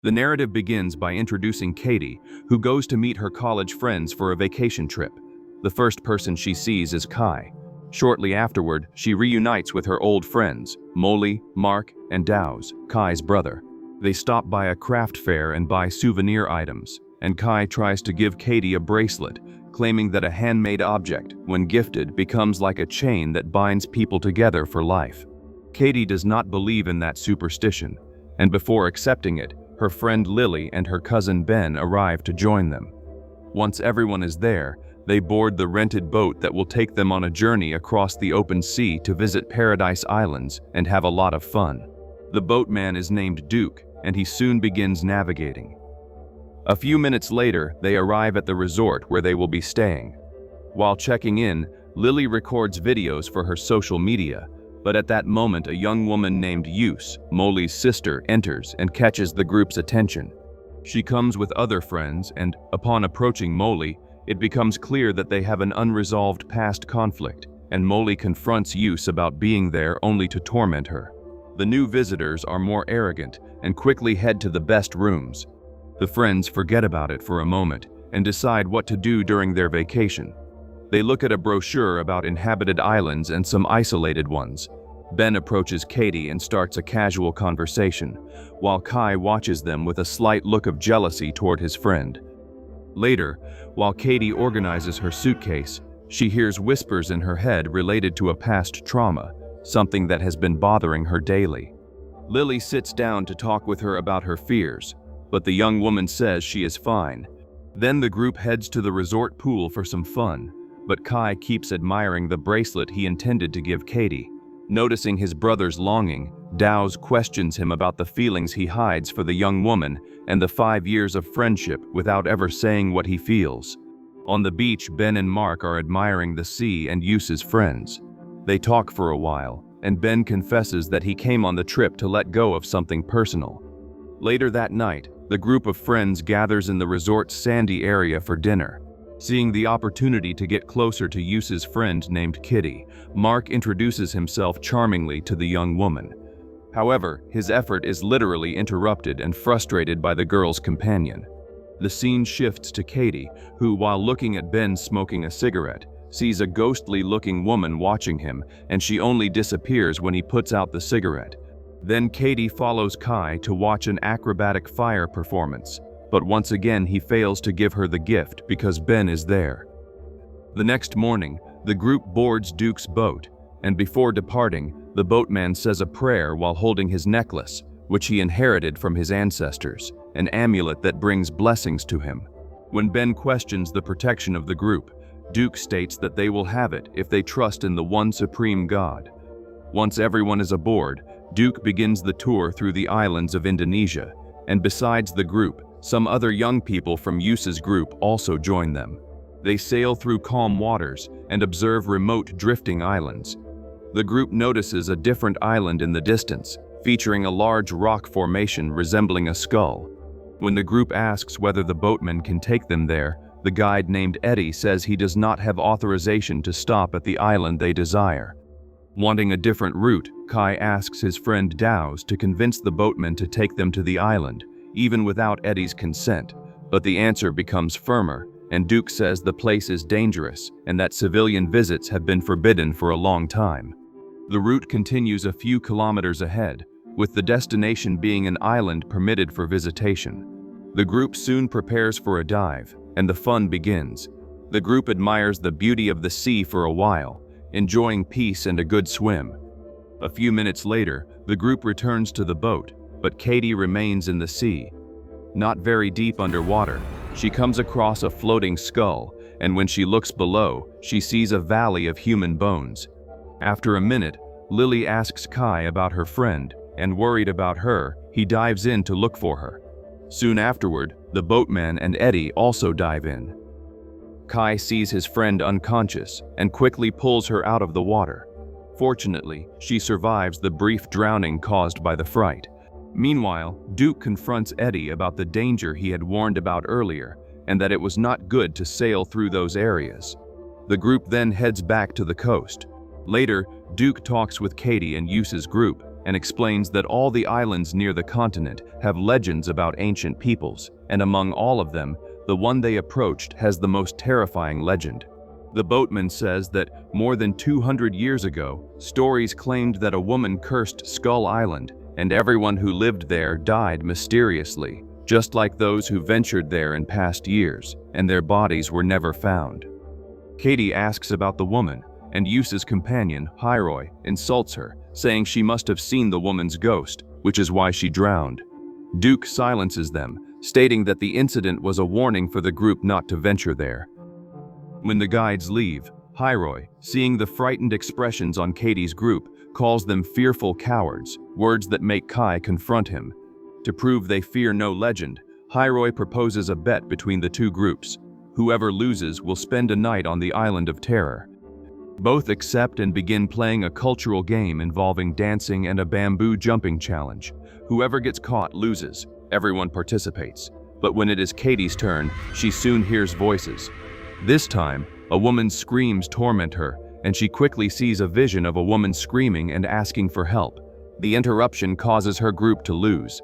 The narrative begins by introducing Katie, who goes to meet her college friends for a vacation trip. The first person she sees is Kai. Shortly afterward, she reunites with her old friends, Molly, Mark, and Dows, Kai's brother. They stop by a craft fair and buy souvenir items, and Kai tries to give Katie a bracelet, claiming that a handmade object, when gifted, becomes like a chain that binds people together for life. Katie does not believe in that superstition, and before accepting it, her friend Lily and her cousin Ben arrive to join them. Once everyone is there, they board the rented boat that will take them on a journey across the open sea to visit Paradise Islands and have a lot of fun. The boatman is named Duke, and he soon begins navigating. A few minutes later, they arrive at the resort where they will be staying. While checking in, Lily records videos for her social media, but at that moment a young woman named Yus, Molly's sister, enters and catches the group's attention. She comes with other friends, and upon approaching Molly, it becomes clear that they have an unresolved past conflict, and Molly confronts Yus about being there only to torment her. The new visitors are more arrogant and quickly head to the best rooms. The friends forget about it for a moment and decide what to do during their vacation. They look at a brochure about inhabited islands and some isolated ones. Ben approaches Katie and starts a casual conversation, while Kai watches them with a slight look of jealousy toward his friend. Later, while Katie organizes her suitcase, she hears whispers in her head related to a past trauma, something that has been bothering her daily. Lily sits down to talk with her about her fears, but the young woman says she is fine. Then the group heads to the resort pool for some fun, but Kai keeps admiring the bracelet he intended to give Katie. Noticing his brother's longing, Dows questions him about the feelings he hides for the young woman and the 5 years of friendship without ever saying what he feels. On the beach, Ben and Mark are admiring the sea and Yus's friends. They talk for a while, and Ben confesses that he came on the trip to let go of something personal. Later that night, the group of friends gathers in the resort's sandy area for dinner. Seeing the opportunity to get closer to Yus's friend named Kitty, Mark introduces himself charmingly to the young woman. However, his effort is literally interrupted and frustrated by the girl's companion. The scene shifts to Katie, who, while looking at Ben smoking a cigarette, sees a ghostly-looking woman watching him, and she only disappears when he puts out the cigarette. Then Katie follows Kai to watch an acrobatic fire performance, but once again he fails to give her the gift because Ben is there. The next morning, the group boards Duke's boat, and before departing, the boatman says a prayer while holding his necklace, which he inherited from his ancestors, an amulet that brings blessings to him. When Ben questions the protection of the group, Duke states that they will have it if they trust in the one supreme God. Once everyone is aboard, Duke begins the tour through the islands of Indonesia, and besides the group, some other young people from Yus's group also join them. They sail through calm waters and observe remote drifting islands. The group notices a different island in the distance, featuring a large rock formation resembling a skull. When the group asks whether the boatman can take them there, the guide named Eddie says he does not have authorization to stop at the island they desire. Wanting a different route, Kai asks his friend Dows to convince the boatman to take them to the island, even without Eddie's consent, but the answer becomes firmer, and Duke says the place is dangerous and that civilian visits have been forbidden for a long time. The route continues a few kilometers ahead, with the destination being an island permitted for visitation. The group soon prepares for a dive, and the fun begins. The group admires the beauty of the sea for a while, enjoying peace and a good swim. A few minutes later, the group returns to the boat, but Katie remains in the sea. Not very deep underwater, she comes across a floating skull, and when she looks below, she sees a valley of human bones. After a minute, Lily asks Kai about her friend, and worried about her, he dives in to look for her. Soon afterward, the boatman and Eddie also dive in. Kai sees his friend unconscious and quickly pulls her out of the water. Fortunately, she survives the brief drowning caused by the fright. Meanwhile, Duke confronts Eddie about the danger he had warned about earlier and that it was not good to sail through those areas. The group then heads back to the coast. Later, Duke talks with Katie and Yus's group, and explains that all the islands near the continent have legends about ancient peoples, and among all of them, the one they approached has the most terrifying legend. The boatman says that more than 200 years ago, stories claimed that a woman cursed Skull Island, and everyone who lived there died mysteriously, just like those who ventured there in past years, and their bodies were never found. Katie asks about the woman, and Yusa's companion, Hiroi, insults her, saying she must have seen the woman's ghost, which is why she drowned. Duke silences them, stating that the incident was a warning for the group not to venture there. When the guides leave, Hiroi, seeing the frightened expressions on Katie's group, calls them fearful cowards, words that make Kai confront him. To prove they fear no legend, Hiroi proposes a bet between the two groups. Whoever loses will spend a night on the Island of Terror. Both accept and begin playing a cultural game involving dancing and a bamboo jumping challenge. Whoever gets caught loses. Everyone participates. But when it is Katie's turn, she soon hears voices. This time, a woman's screams torment her, and she quickly sees a vision of a woman screaming and asking for help. The interruption causes her group to lose.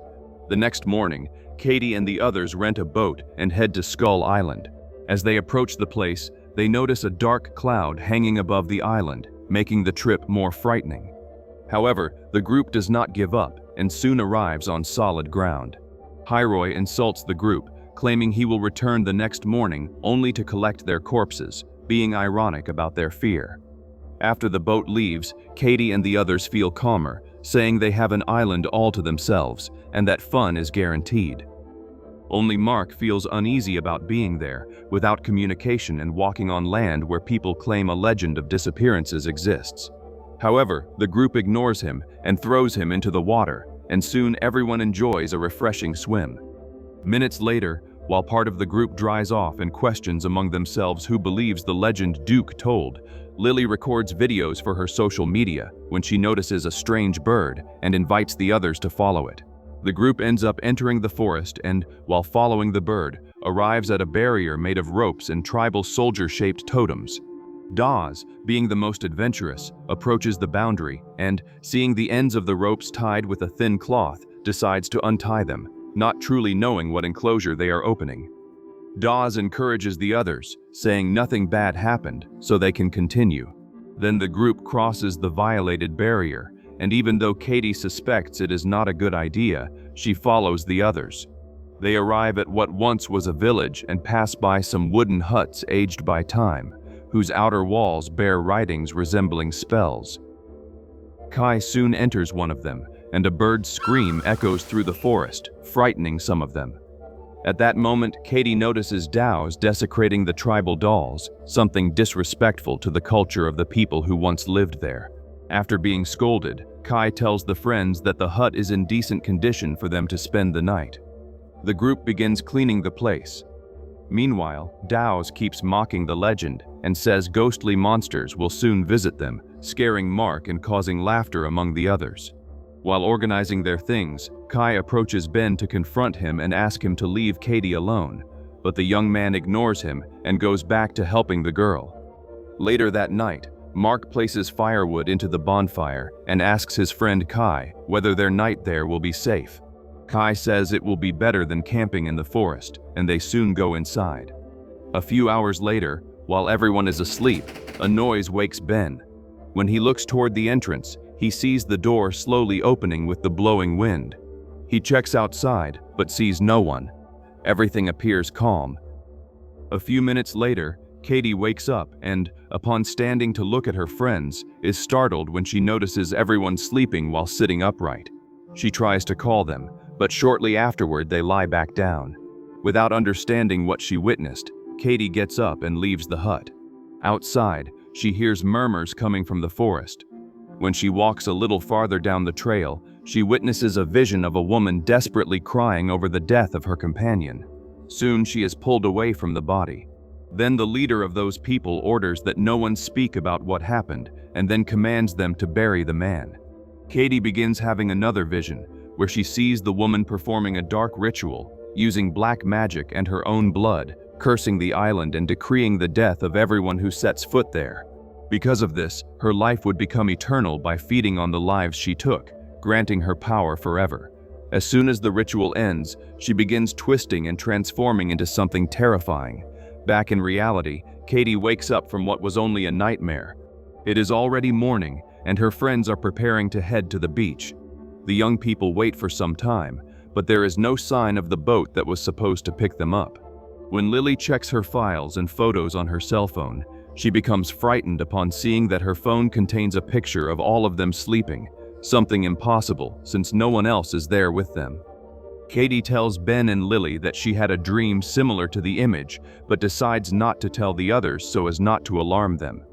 The next morning, Katie and the others rent a boat and head to Skull Island. As they approach the place, they notice a dark cloud hanging above the island, making the trip more frightening. However, the group does not give up and soon arrives on solid ground. Hiroi insults the group, claiming he will return the next morning only to collect their corpses, being ironic about their fear. After the boat leaves, Katie and the others feel calmer, saying they have an island all to themselves and that fun is guaranteed. Only Mark feels uneasy about being there, without communication and walking on land where people claim a legend of disappearances exists. However, the group ignores him and throws him into the water, and soon everyone enjoys a refreshing swim. Minutes later, while part of the group dries off and questions among themselves who believes the legend Duke told, Lily records videos for her social media when she notices a strange bird and invites the others to follow it. The group ends up entering the forest and, while following the bird, arrives at a barrier made of ropes and tribal soldier-shaped totems. Dows, being the most adventurous, approaches the boundary and, seeing the ends of the ropes tied with a thin cloth, decides to untie them, not truly knowing what enclosure they are opening. Dows encourages the others, saying nothing bad happened, so they can continue. Then the group crosses the violated barrier, and even though Katie suspects it is not a good idea, she follows the others. They arrive at what once was a village and pass by some wooden huts aged by time, whose outer walls bear writings resembling spells. Kai soon enters one of them, and a bird's scream echoes through the forest, frightening some of them. At that moment, Katie notices Dows desecrating the tribal dolls, something disrespectful to the culture of the people who once lived there. After being scolded, Kai tells the friends that the hut is in decent condition for them to spend the night. The group begins cleaning the place. Meanwhile, Dows keeps mocking the legend and says ghostly monsters will soon visit them, scaring Mark and causing laughter among the others. While organizing their things, Kai approaches Ben to confront him and ask him to leave Katie alone, but the young man ignores him and goes back to helping the girl. Later that night, Mark places firewood into the bonfire and asks his friend Kai whether their night there will be safe. Kai says it will be better than camping in the forest, and they soon go inside. A few hours later, while everyone is asleep, a noise wakes Ben. When he looks toward the entrance, he sees the door slowly opening with the blowing wind. He checks outside, but sees no one. Everything appears calm. A few minutes later, Katie wakes up and, upon standing to look at her friends, is startled when she notices everyone sleeping while sitting upright. She tries to call them, but shortly afterward they lie back down. Without understanding what she witnessed, Katie gets up and leaves the hut. Outside, she hears murmurs coming from the forest. When she walks a little farther down the trail, she witnesses a vision of a woman desperately crying over the death of her companion. Soon she is pulled away from the body. Then the leader of those people orders that no one speak about what happened, and then commands them to bury the man. Katie begins having another vision, where she sees the woman performing a dark ritual, using black magic and her own blood, cursing the island and decreeing the death of everyone who sets foot there. Because of this, her life would become eternal by feeding on the lives she took, granting her power forever. As soon as the ritual ends, she begins twisting and transforming into something terrifying. Back in reality, Katie wakes up from what was only a nightmare. It is already morning, and her friends are preparing to head to the beach. The young people wait for some time, but there is no sign of the boat that was supposed to pick them up. When Lily checks her files and photos on her cell phone, she becomes frightened upon seeing that her phone contains a picture of all of them sleeping, something impossible since no one else is there with them. Katie tells Ben and Lily that she had a dream similar to the image, but decides not to tell the others so as not to alarm them.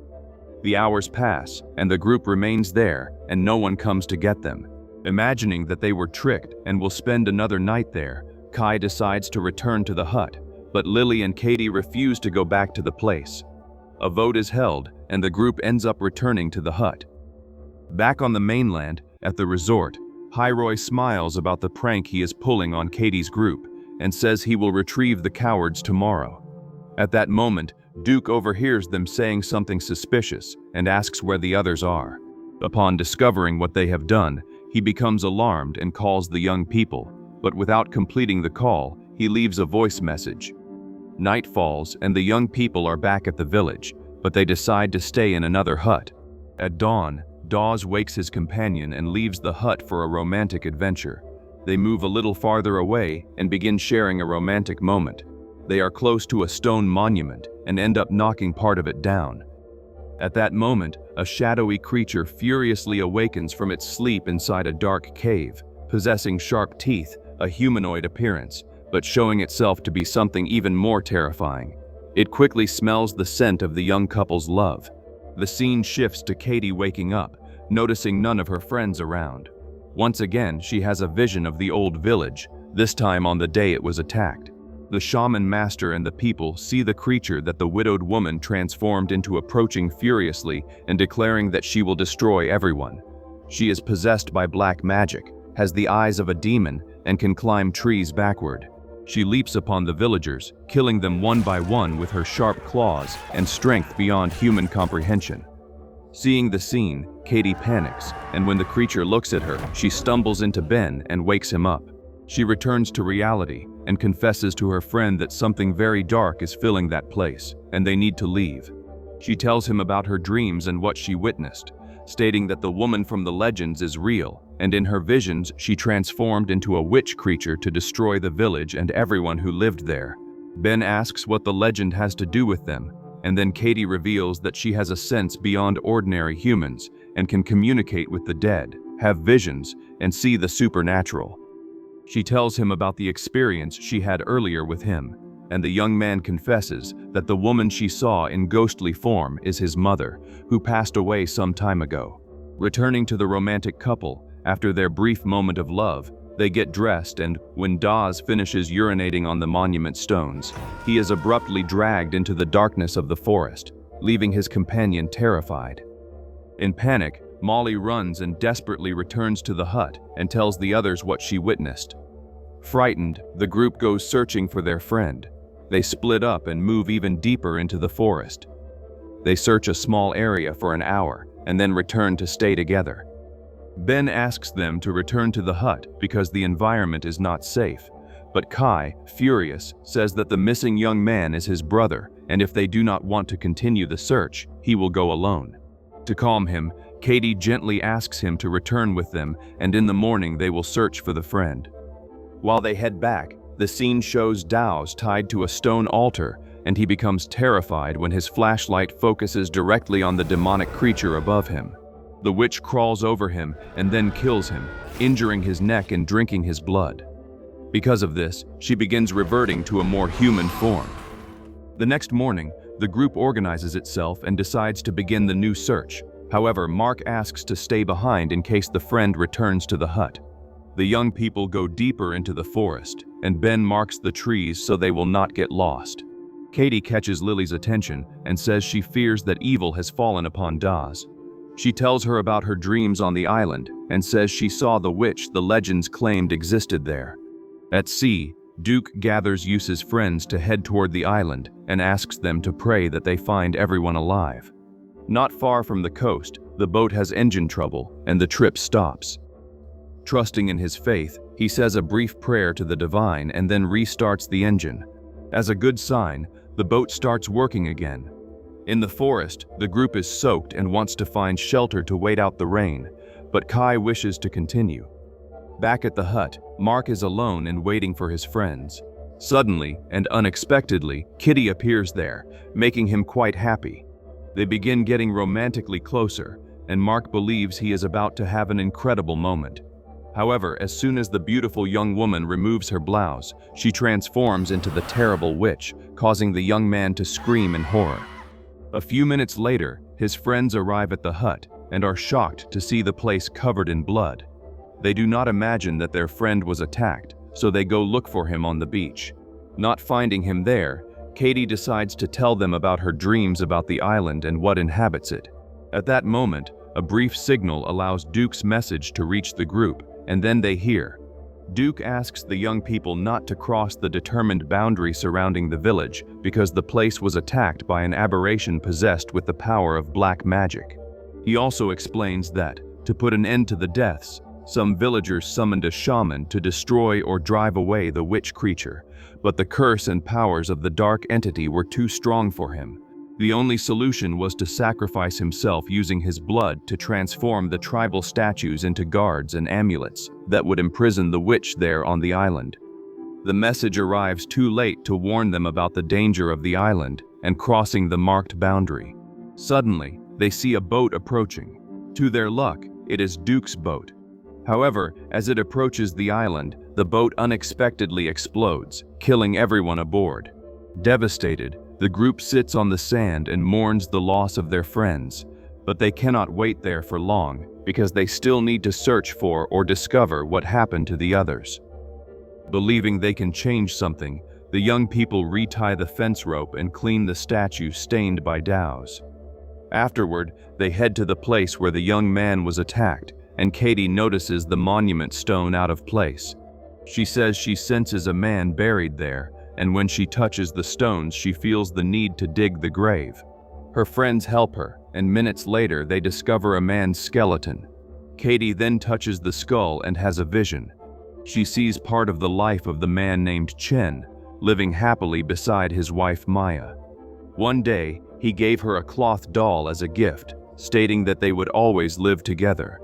The hours pass, and the group remains there, and no one comes to get them. Imagining that they were tricked and will spend another night there, Kai decides to return to the hut, but Lily and Katie refuse to go back to the place. A vote is held, and the group ends up returning to the hut. Back on the mainland, at the resort, Hiroy smiles about the prank he is pulling on Katie's group and says he will retrieve the cowards tomorrow. At that moment, Duke overhears them saying something suspicious and asks where the others are. Upon discovering what they have done, he becomes alarmed and calls the young people, but without completing the call, he leaves a voice message. Night falls and the young people are back at the village, but they decide to stay in another hut. At dawn, Dows wakes his companion and leaves the hut for a romantic adventure. They move a little farther away and begin sharing a romantic moment. They are close to a stone monument and end up knocking part of it down. At that moment, a shadowy creature furiously awakens from its sleep inside a dark cave, possessing sharp teeth, a humanoid appearance, but showing itself to be something even more terrifying. It quickly smells the scent of the young couple's love. The scene shifts to Katie waking up, noticing none of her friends around. Once again, she has a vision of the old village, this time on the day it was attacked. The shaman master and the people see the creature that the widowed woman transformed into approaching furiously and declaring that she will destroy everyone. She is possessed by black magic, has the eyes of a demon, and can climb trees backward. She leaps upon the villagers, killing them one by one with her sharp claws and strength beyond human comprehension. Seeing the scene, Katie panics, and when the creature looks at her, she stumbles into Ben and wakes him up. She returns to reality and confesses to her friend that something very dark is filling that place, and they need to leave. She tells him about her dreams and what she witnessed, stating that the woman from the legends is real, and in her visions she transformed into a witch creature to destroy the village and everyone who lived there. Ben asks what the legend has to do with them, and then Katie reveals that she has a sense beyond ordinary humans and can communicate with the dead, have visions, and see the supernatural. She tells him about the experience she had earlier with him, and the young man confesses that the woman she saw in ghostly form is his mother, who passed away some time ago. Returning to the romantic couple, after their brief moment of love, they get dressed and, when Dows finishes urinating on the monument stones, he is abruptly dragged into the darkness of the forest, leaving his companion terrified. In panic, Molly runs and desperately returns to the hut and tells the others what she witnessed. Frightened, the group goes searching for their friend. They split up and move even deeper into the forest. They search a small area for an hour and then return to stay together. Ben asks them to return to the hut because the environment is not safe, but Kai, furious, says that the missing young man is his brother, and if they do not want to continue the search, he will go alone. To calm him, Katie gently asks him to return with them, and in the morning they will search for the friend. While they head back, the scene shows Dows tied to a stone altar, and he becomes terrified when his flashlight focuses directly on the demonic creature above him. The witch crawls over him and then kills him, injuring his neck and drinking his blood. Because of this, she begins reverting to a more human form. The next morning, the group organizes itself and decides to begin the new search. However, Mark asks to stay behind in case the friend returns to the hut. The young people go deeper into the forest, and Ben marks the trees so they will not get lost. Katie catches Lily's attention and says she fears that evil has fallen upon Dows. She tells her about her dreams on the island and says she saw the witch the legends claimed existed there. At sea, Duke gathers Yusa's friends to head toward the island and asks them to pray that they find everyone alive. Not far from the coast, the boat has engine trouble and the trip stops. Trusting in his faith, he says a brief prayer to the divine and then restarts the engine. As a good sign, the boat starts working again. In the forest, the group is soaked and wants to find shelter to wait out the rain, but Kai wishes to continue. Back at the hut, Mark is alone and waiting for his friends. Suddenly and unexpectedly, Kitty appears there, making him quite happy. They begin getting romantically closer, and Mark believes he is about to have an incredible moment. However, as soon as the beautiful young woman removes her blouse, she transforms into the terrible witch, causing the young man to scream in horror. A few minutes later, his friends arrive at the hut and are shocked to see the place covered in blood. They do not imagine that their friend was attacked, so they go look for him on the beach. Not finding him there, Katie decides to tell them about her dreams about the island and what inhabits it. At that moment, a brief signal allows Duke's message to reach the group, and then they hear. Duke asks the young people not to cross the determined boundary surrounding the village because the place was attacked by an aberration possessed with the power of black magic. He also explains that, to put an end to the deaths, some villagers summoned a shaman to destroy or drive away the witch creature, but the curse and powers of the dark entity were too strong for him. The only solution was to sacrifice himself using his blood to transform the tribal statues into guards and amulets that would imprison the witch there on the island. The message arrives too late to warn them about the danger of the island and crossing the marked boundary. Suddenly, they see a boat approaching. To their luck, it is Duke's boat. However, as it approaches the island, the boat unexpectedly explodes, killing everyone aboard. Devastated, the group sits on the sand and mourns the loss of their friends, but they cannot wait there for long because they still need to search for or discover what happened to the others. Believing they can change something, the young people retie the fence rope and clean the statue stained by Dows. Afterward, they head to the place where the young man was attacked, and Katie notices the monument stone out of place. She says she senses a man buried there, and when she touches the stones, she feels the need to dig the grave. Her friends help her, and minutes later they discover a man's skeleton. Katie then touches the skull and has a vision. She sees part of the life of the man named Chen, living happily beside his wife Maya. One day, he gave her a cloth doll as a gift, stating that they would always live together.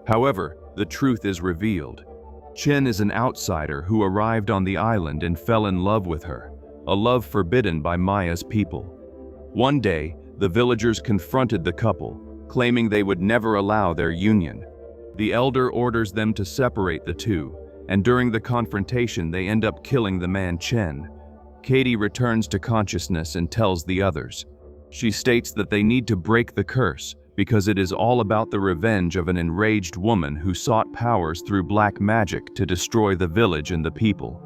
However, the truth is revealed. Chen is an outsider who arrived on the island and fell in love with her, a love forbidden by Maya's people. One day, the villagers confronted the couple, claiming they would never allow their union. The elder orders them to separate the two, and during the confrontation they end up killing the man Chen. Katie returns to consciousness and tells the others. She states that they need to break the curse, because it is all about the revenge of an enraged woman who sought powers through black magic to destroy the village and the people.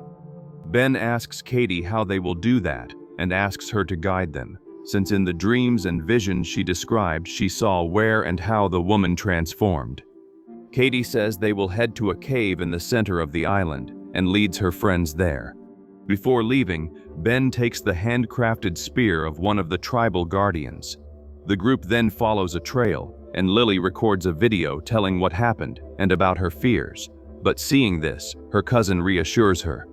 Ben asks Katie how they will do that and asks her to guide them, since in the dreams and visions she described she saw where and how the woman transformed. Katie says they will head to a cave in the center of the island and leads her friends there. Before leaving, Ben takes the handcrafted spear of one of the tribal guardians. The group then follows a trail, and Lily records a video telling what happened and about her fears. But seeing this, her cousin reassures her.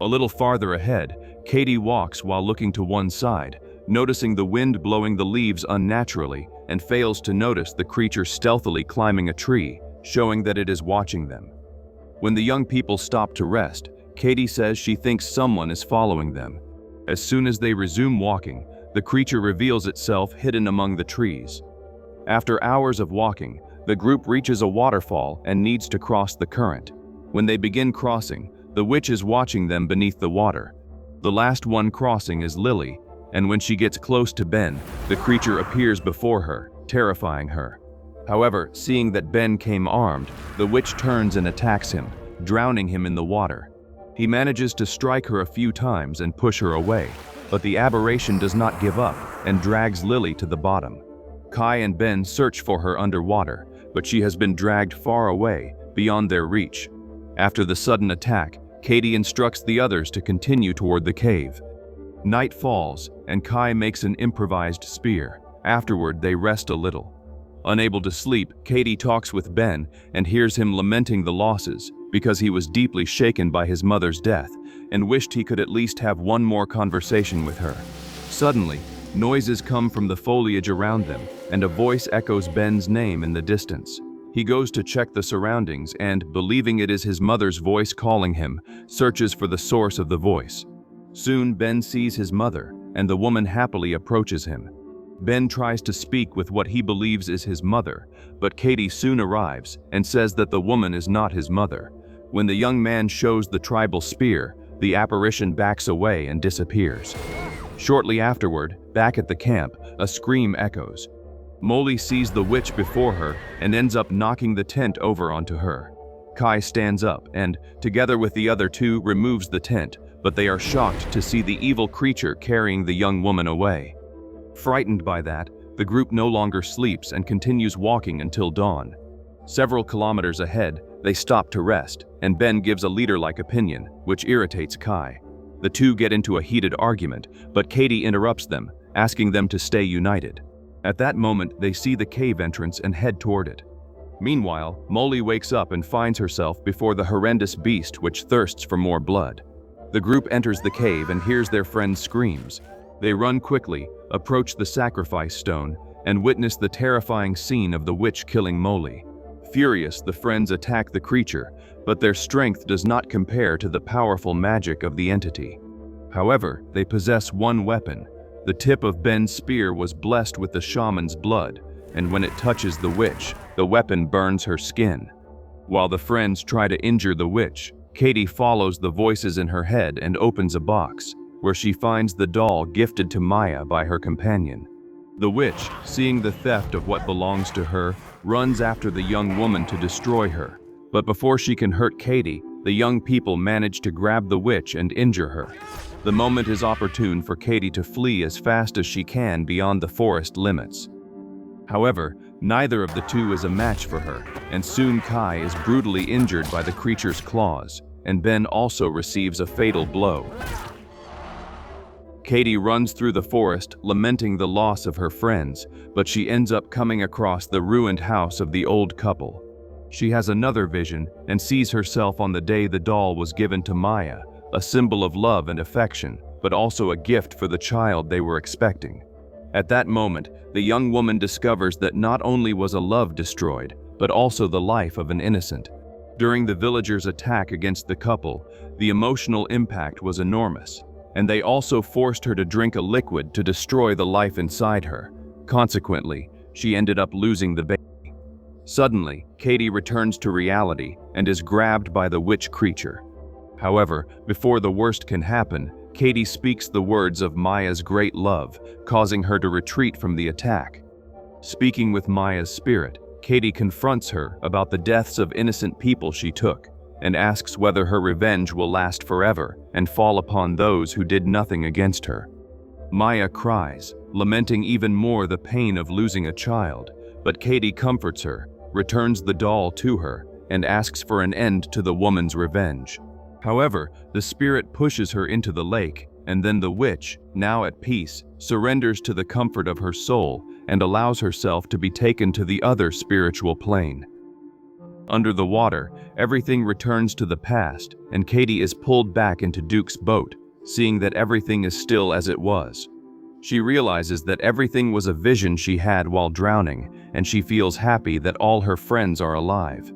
A little farther ahead, Katie walks while looking to one side, noticing the wind blowing the leaves unnaturally, and fails to notice the creature stealthily climbing a tree, showing that it is watching them. When the young people stop to rest, Katie says she thinks someone is following them. As soon as they resume walking, the creature reveals itself hidden among the trees. After hours of walking, the group reaches a waterfall and needs to cross the current. When they begin crossing, the witch is watching them beneath the water. The last one crossing is Lily, and when she gets close to Ben, the creature appears before her, terrifying her. However, seeing that Ben came armed, the witch turns and attacks him, drowning him in the water. He manages to strike her a few times and push her away, but the aberration does not give up and drags Lily to the bottom. Kai and Ben search for her underwater, but she has been dragged far away, beyond their reach. After the sudden attack, Katie instructs the others to continue toward the cave. Night falls, and Kai makes an improvised spear. Afterward, they rest a little. Unable to sleep, Katie talks with Ben and hears him lamenting the losses because he was deeply shaken by his mother's death and wished he could at least have one more conversation with her. Suddenly, noises come from the foliage around them, and a voice echoes Ben's name in the distance. He goes to check the surroundings and, believing it is his mother's voice calling him, searches for the source of the voice. Soon, Ben sees his mother, and the woman happily approaches him. Ben tries to speak with what he believes is his mother, but Katie soon arrives and says that the woman is not his mother. When the young man shows the tribal spear, the apparition backs away and disappears. Shortly afterward, back at the camp, a scream echoes. Molly sees the witch before her and ends up knocking the tent over onto her. Kai stands up and, together with the other two, removes the tent, but they are shocked to see the evil creature carrying the young woman away. Frightened by that, the group no longer sleeps and continues walking until dawn. Several kilometers ahead, they stop to rest, and Ben gives a leader-like opinion, which irritates Kai. The two get into a heated argument, but Katie interrupts them, asking them to stay united. At that moment, they see the cave entrance and head toward it. Meanwhile, Molly wakes up and finds herself before the horrendous beast which thirsts for more blood. The group enters the cave and hears their friend's screams. They run quickly, approach the sacrifice stone, and witness the terrifying scene of the witch killing Molly. Furious, the friends attack the creature, but their strength does not compare to the powerful magic of the entity. However, they possess one weapon. The tip of Ben's spear was blessed with the shaman's blood, and when it touches the witch, the weapon burns her skin. While the friends try to injure the witch, Katie follows the voices in her head and opens a box, where she finds the doll gifted to Maya by her companion. The witch, seeing the theft of what belongs to her, runs after the young woman to destroy her. But before she can hurt Katie, the young people manage to grab the witch and injure her. The moment is opportune for Katie to flee as fast as she can beyond the forest limits. However, neither of the two is a match for her, and soon Kai is brutally injured by the creature's claws, and Ben also receives a fatal blow. Katie runs through the forest, lamenting the loss of her friends, but she ends up coming across the ruined house of the old couple. She has another vision and sees herself on the day the doll was given to Maya, a symbol of love and affection, but also a gift for the child they were expecting. At that moment, the young woman discovers that not only was a love destroyed, but also the life of an innocent. During the villagers' attack against the couple, the emotional impact was enormous, and they also forced her to drink a liquid to destroy the life inside her. Consequently, she ended up losing the baby. Suddenly, Katie returns to reality and is grabbed by the witch creature. However, before the worst can happen, Katie speaks the words of Maya's great love, causing her to retreat from the attack. Speaking with Maya's spirit, Katie confronts her about the deaths of innocent people she took, and asks whether her revenge will last forever and fall upon those who did nothing against her. Maya cries, lamenting even more the pain of losing a child, but Katie comforts her, returns the doll to her, and asks for an end to the woman's revenge. However, the spirit pushes her into the lake, and then the witch, now at peace, surrenders to the comfort of her soul and allows herself to be taken to the other spiritual plane. Under the water, everything returns to the past, and Katie is pulled back into Duke's boat, seeing that everything is still as it was. She realizes that everything was a vision she had while drowning, and she feels happy that all her friends are alive.